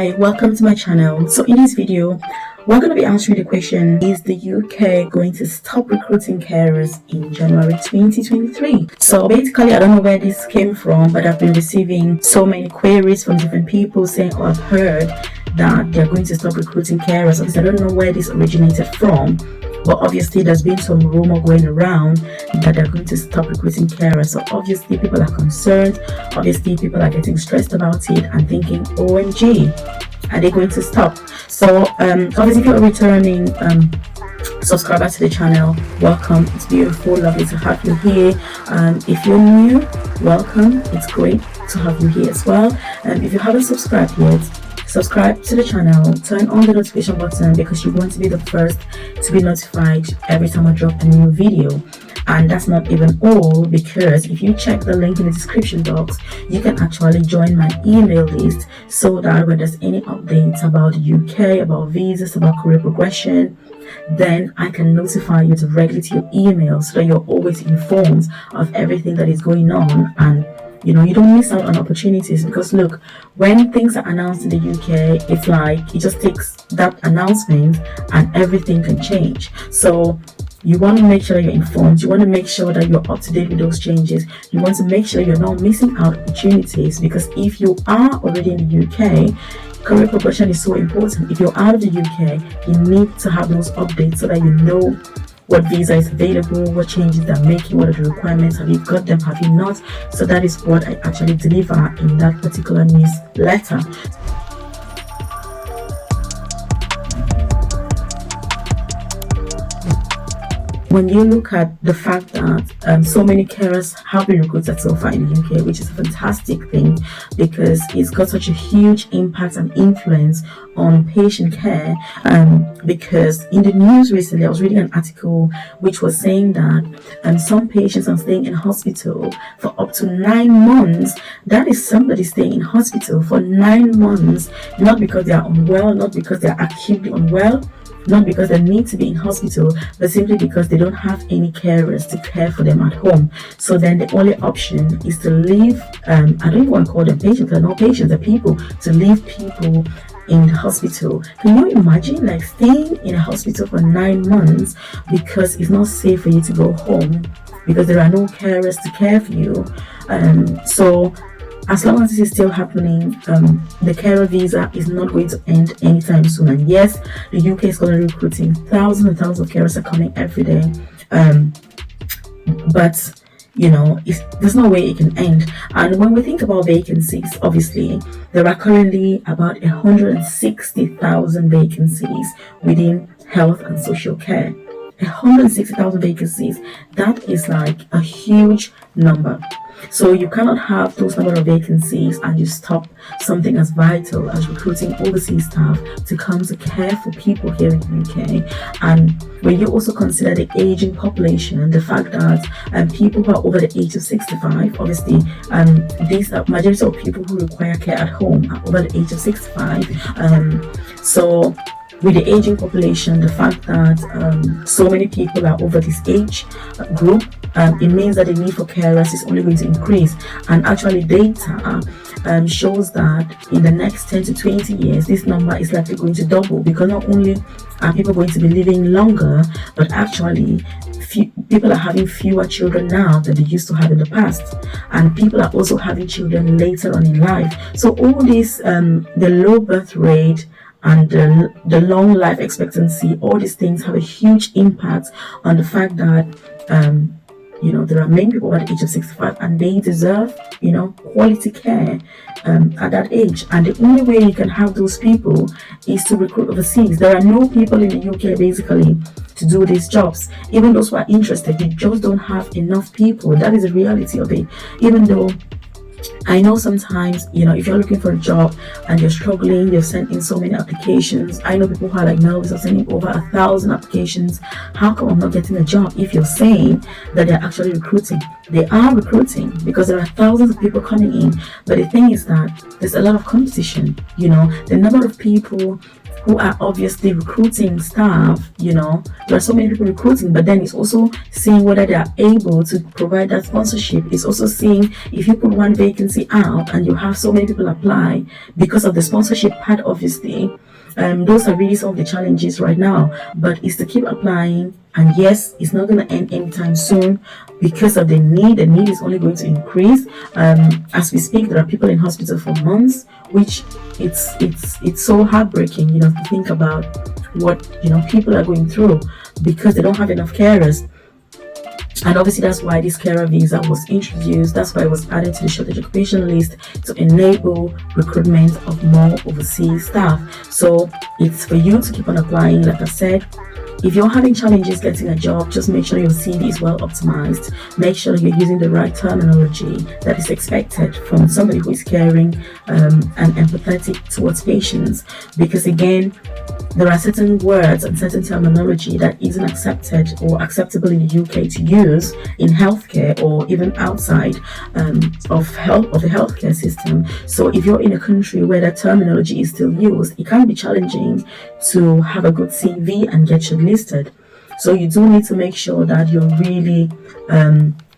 Hi, welcome to my channel. So in this video, we're going to be answering the question, is the UK going to stop recruiting carers in January 2023? So basically, I don't know where this came from, but I've been receiving so many queries from different people saying, oh, I've heard that they're going to stop recruiting carers. Obviously, I don't know where this originated from, but obviously there's been some rumor going around that they're going to stop recruiting carers. So obviously people are concerned. Obviously people are getting stressed about it and thinking, OMG, are they going to stop? So obviously if you're a returning subscriber to the channel, welcome. It's beautiful, lovely to have you here. If you're new, welcome. It's great to have you here as well. If you haven't subscribed yet, subscribe to the channel, turn on the notification button because you want to be the first to be notified every time I drop a new video. And that's not even all, because if you check the link in the description box, you can actually join my email list so that when there's any updates about the UK, about visas, about career progression, then I can notify you directly to your email so that you're always informed of everything that is going on, and you don't miss out on opportunities. Because look, when things are announced in the UK, it's like it just takes that announcement and everything can change. So you want to make sure that you're informed. You want to make sure that you're up to date with those changes. You want to make sure you're not missing out opportunities, because if you are already in the UK, career progression is so important. If you're out of the UK, you need to have those updates so that you know what visa is available, what changes they're making, what are the requirements, have you got them, have you not. So that is what I actually deliver in that particular newsletter. When you look at the fact that so many carers have been recruited so far in the UK, which is a fantastic thing because it's got such a huge impact and influence on patient care, because in the news recently I was reading an article which was saying that some patients are staying in hospital for up to 9 months. That is somebody staying in hospital for 9 months, not because they are unwell, not because they are acutely unwell, not because they need to be in hospital, but simply because they don't have any carers to care for them at home. So then the only option is to leave, I don't even want to call them patients, they're not patients, they're people, to leave people in the hospital. Can you imagine like staying in a hospital for 9 months because it's not safe for you to go home, because there are no carers to care for you? So as long as this is still happening, the carer visa is not going to end anytime soon. And yes, the UK is going to be recruiting thousands and thousands of carers are coming every day. But there's no way it can end. And when we think about vacancies, obviously there are currently about 160,000 vacancies within health and social care. 160,000 vacancies. That is like a huge number. So you cannot have those number of vacancies and you stop something as vital as recruiting overseas staff to come to care for people here in the UK. And when you also consider the aging population, the fact that people who are over the age of 65, obviously these are majority of people who require care at home are over the age of 65. So with the aging population, the fact that so many people are over this age group, it means that the need for carers is only going to increase. And actually data shows that in the next 10 to 20 years, this number is likely going to double, because not only are people going to be living longer, but actually people are having fewer children now than they used to have in the past, and people are also having children later on in life. So all this, the low birth rate and the long life expectancy, all these things have a huge impact on the fact that there are many people at the age of 65 and they deserve quality care at that age. And the only way you can have those people is to recruit overseas. There are no people in the UK basically to do these jobs. Even those who are interested, you just don't have enough people. That is the reality of it. Even though I know sometimes, if you're looking for a job and you're struggling, you've sent in so many applications. I know people who are like nervous of sending over 1,000 applications. How come I'm not getting a job? If you're saying that they're actually recruiting, they are recruiting because there are thousands of people coming in. But the thing is that there's a lot of competition. The number of people who are obviously recruiting staff, there are so many people recruiting, but then it's also seeing whether they are able to provide that sponsorship. It's also seeing if you put one vacancy vacancy out and you have so many people apply because of the sponsorship part, obviously. Those are really some of the challenges right now, but it's to keep applying. And yes, it's not going to end anytime soon because of the need. The need is only going to increase. As we speak, there are people in hospital for months, which it's so heartbreaking, to think about what people are going through because they don't have enough carers. And obviously that's why this carer visa was introduced. That's why it was added to the shortage occupation list to enable recruitment of more overseas staff. So it's for you to keep on applying. Like I said, if you're having challenges getting a job, just make sure your CV is well optimized. Make sure you're using the right terminology that is expected from somebody who is caring and empathetic towards patients. Because again, there are certain words and certain terminology that isn't accepted or acceptable in the UK to use in healthcare or even outside of the healthcare system. So if you're in a country where that terminology is still used, it can be challenging to have a good CV and get shortlisted. So you do need to make sure that you're really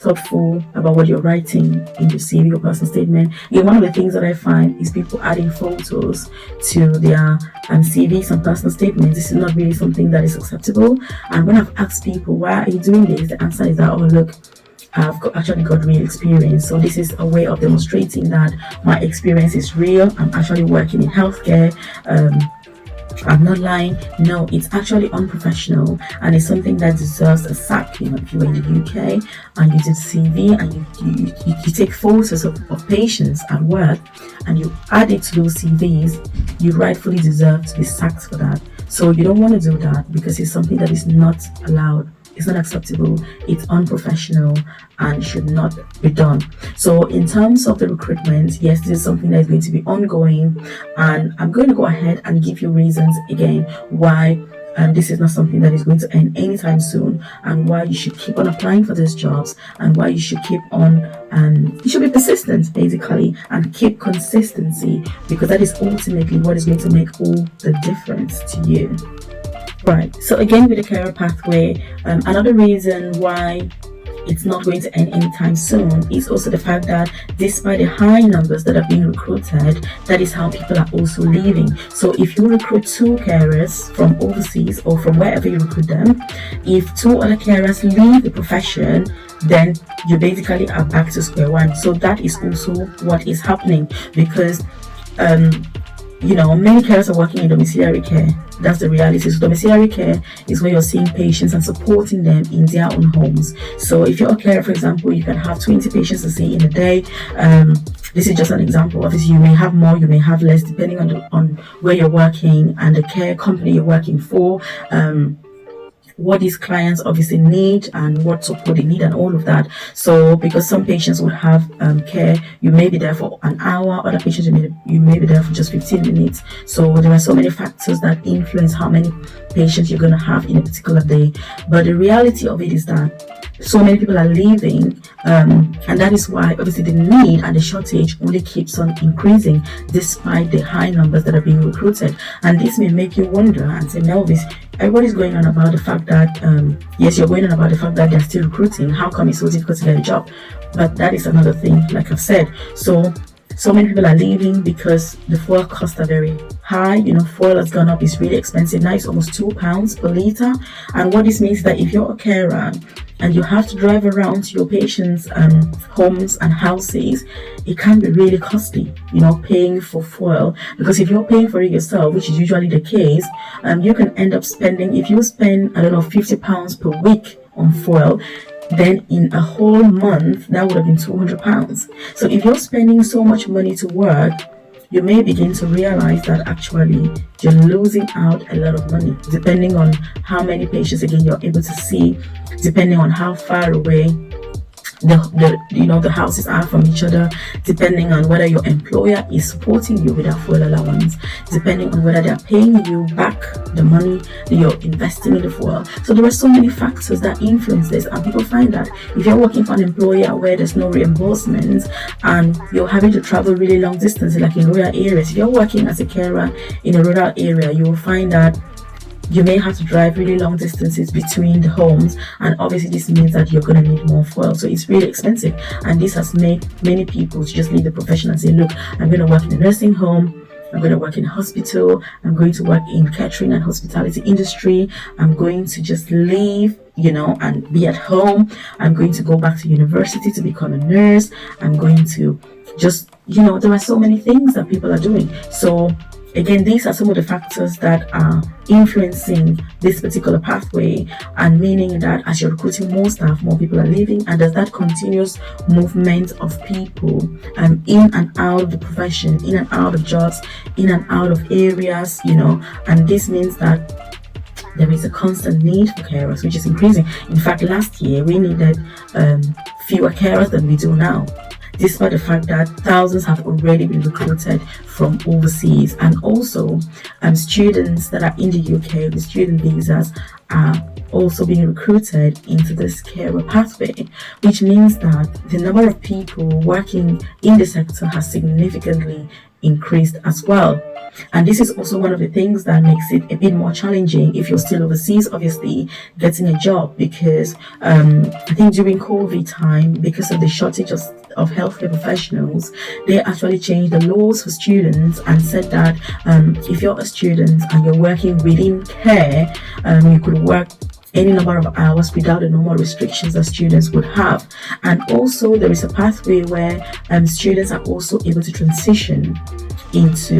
thoughtful about what you're writing in your CV or personal statement. One of the things that I find is people adding photos to their CVs and personal statements. This is not really something that is acceptable. And when I've asked people, why are you doing this? The answer is that, oh look, I've actually got real experience. So this is a way of demonstrating that my experience is real. I'm actually working in healthcare. I'm not lying. No, it's actually unprofessional and it's something that deserves a sack. If you were in the UK and you did CV and you take photos of patients at work and you add it to those CVs, you rightfully deserve to be sacked for that. So you don't want to do that because it's something that is not allowed. It's not acceptable, it's unprofessional and should not be done. So in terms of the recruitment, yes, this is something that is going to be ongoing, and I'm going to go ahead and give you reasons again why this is not something that is going to end anytime soon, and why you should keep on applying for these jobs, and why you should keep on you should be persistent basically and keep consistency, because that is ultimately what is going to make all the difference to you. Right, so again with the career pathway, another reason why it's not going to end anytime soon is also the fact that despite the high numbers that are being recruited, that is how people are also leaving. So if you recruit 2 carers from overseas or from wherever you recruit them, if 2 other carers leave the profession, then you basically are back to square one. So that is also what is happening, because many carers are working in domiciliary care. That's the reality. So domiciliary care is where you're seeing patients and supporting them in their own homes. So if you're a carer, for example, you can have 20 patients to see in a day. This is just an example. Obviously, you may have more, you may have less, depending on where you're working and the care company you're working for. What these clients obviously need and what support they need and all of that. So because some patients would have care, you may be there for an hour, other patients you may be there for just 15 minutes. So there are so many factors that influence how many patients you're going to have in a particular day. But the reality of it is that so many people are leaving, and that is why obviously the need and the shortage only keeps on increasing despite the high numbers that are being recruited. And this may make you wonder and say, Melvis, everybody's going on about the fact that yes, you're going on about the fact that they're still recruiting. How come it's so difficult to get a job? But that is another thing, like I've said. So many people are leaving because the fuel costs are very high. Fuel has gone up, it's really expensive. Now it's almost £2 per litre. And what this means is that if you're a carer and you have to drive around to your patients' homes and houses, it can be really costly, paying for fuel. Because if you're paying for it yourself, which is usually the case, you can end up spending, if you spend, £50 per week on fuel, then in a whole month, that would have been £200. So if you're spending so much money to work, you may begin to realize that actually you're losing out a lot of money, depending on how many patients, again, you're able to see, depending on how far away the houses are from each other, depending on whether your employer is supporting you with that fuel allowance, depending on whether they're paying you back the money that you're investing in the fuel. So there are so many factors that influence this, and people find that if you're working for an employer where there's no reimbursement and you're having to travel really long distances, like in rural areas, if you're working as a carer in a rural area, you will find that You may have to drive really long distances between the homes, and obviously this means that you're going to need more fuel, so it's really expensive. And this has made many people to just leave the profession and say, look, I'm going to work in a nursing home, I'm going to work in a hospital, I'm going to work in catering and hospitality industry, I'm going to just leave, and be at home, I'm going to go back to university to become a nurse, I'm going to just, there are so many things that people are doing. So again, these are some of the factors that are influencing this particular pathway, and meaning that as you're recruiting more staff, more people are leaving, and there's that continuous movement of people in and out of the profession, in and out of jobs, in and out of areas, and this means that there is a constant need for carers, which is increasing. In fact, last year we needed fewer carers than we do now, despite the fact that thousands have already been recruited from overseas. And also students that are in the UK with student visas are also being recruited into this carer pathway, which means that the number of people working in the sector has significantly increased as well. And this is also one of the things that makes it a bit more challenging if you're still overseas, obviously, getting a job, because I think during COVID time, because of the shortage of healthcare professionals, they actually changed the laws for students and said that if you're a student and you're working within care, you could work any number of hours without the normal restrictions that students would have. And also there is a pathway where students are also able to transition into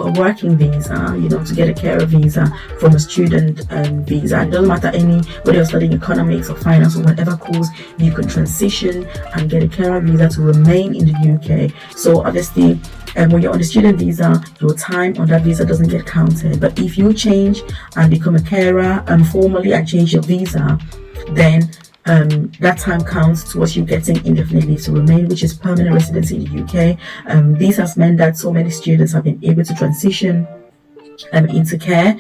a working visa, to get a carer visa from a student visa. It doesn't matter whether you're studying economics or finance or whatever course, you can transition and get a carer visa to remain in the UK. So obviously when you're on the student visa, your time on that visa doesn't get counted. But if you change and become a carer formally and change your visa, then that time counts towards you getting indefinite leave to remain, which is permanent residency in the UK. This has meant that so many students have been able to transition into care,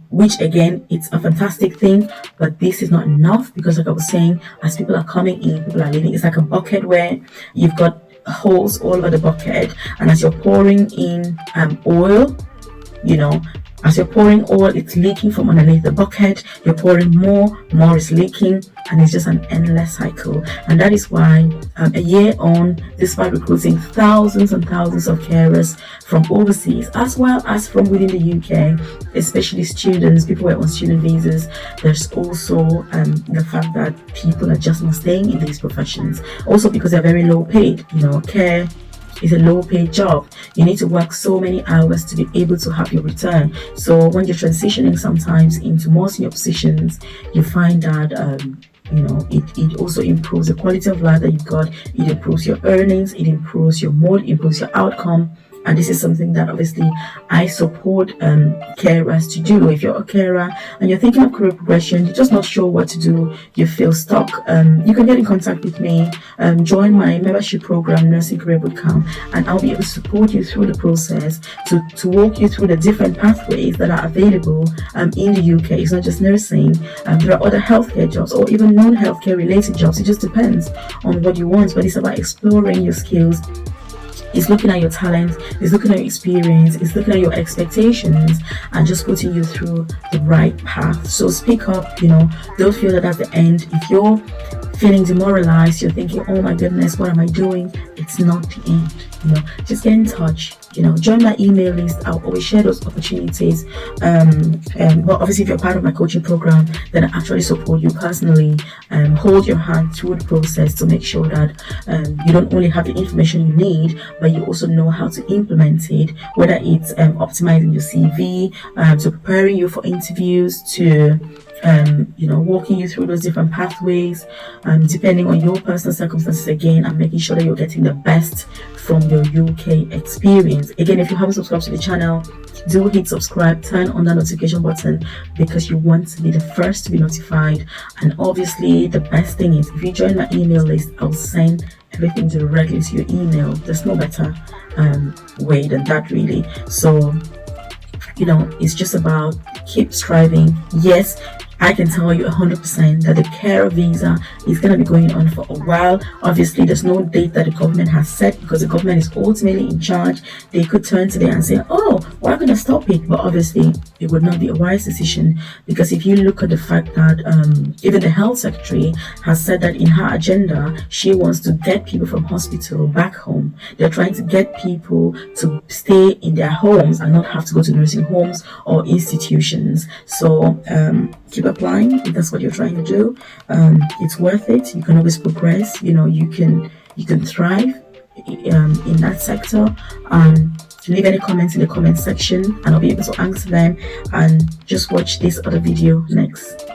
which again, it's a fantastic thing, but this is not enough, because like I was saying, as people are coming in, people are leaving. It's like a bucket where you've got holes all over the bucket, and as you're pouring in oil, as you're pouring oil, it's leaking from underneath the bucket. You're pouring more is leaking, and it's just an endless cycle. And that is why a year on, despite recruiting thousands and thousands of carers from overseas as well as from within the UK, especially students, people who are on student visas, there's also the fact that people are just not staying in these professions. Also because they're very low paid. Care is a low paid job. You need to work so many hours to be able to have your return. So when you're transitioning sometimes into more senior positions, you find that it also improves the quality of life that you've got. It improves your earnings, it improves your mood, it improves your outcome. And this is something that obviously I support carers to do. If you're a carer and you're thinking of career progression, you're just not sure what to do, you feel stuck, you can get in contact with me, join my membership program, Nursing Career Bootcamp, and I'll be able to support you through the process to walk you through the different pathways that are available in the UK. It's not just nursing, there are other healthcare jobs or even non-healthcare related jobs. It just depends on what you want, but it's about exploring your skills. It's looking at your talent, it's looking at your experience, it's looking at your expectations, and just putting you through the right path. So speak up, don't feel that that's the end. If you're feeling demoralized, you're thinking, oh my goodness, what am I doing? It's not the end. Just get in touch. Join my email list. I'll always share those opportunities. Well, obviously, if you're part of my coaching program, then I actually support you personally, hold your hand through the process to make sure that you don't only have the information you need, but you also know how to implement it, whether it's optimizing your CV, to preparing you for interviews, to walking you through those different pathways, depending on your personal circumstances again, and making sure that you're getting the best from your UK experience. Again, if you haven't subscribed to the channel, do hit subscribe, turn on that notification button, because you want to be the first to be notified. And obviously the best thing is, if you join my email list, I'll send everything directly to your email. There's no better way than that, really. So it's just about keep striving. Yes, I can tell you 100% that the care visa is going to be going on for a while. Obviously, there's no date that the government has set because the government is ultimately in charge. They could turn today and say, oh, we're going to stop it. But obviously, it would not be a wise decision, because if you look at the fact that even the health secretary has said that in her agenda, she wants to get people from hospital back home. They're trying to get people to stay in their homes and not have to go to nursing homes or institutions. So keep applying if that's what you're trying to do. It's worth it. You can always progress. You can thrive in that sector. Leave any comments in the comment section and I'll be able to answer them. And just watch this other video next.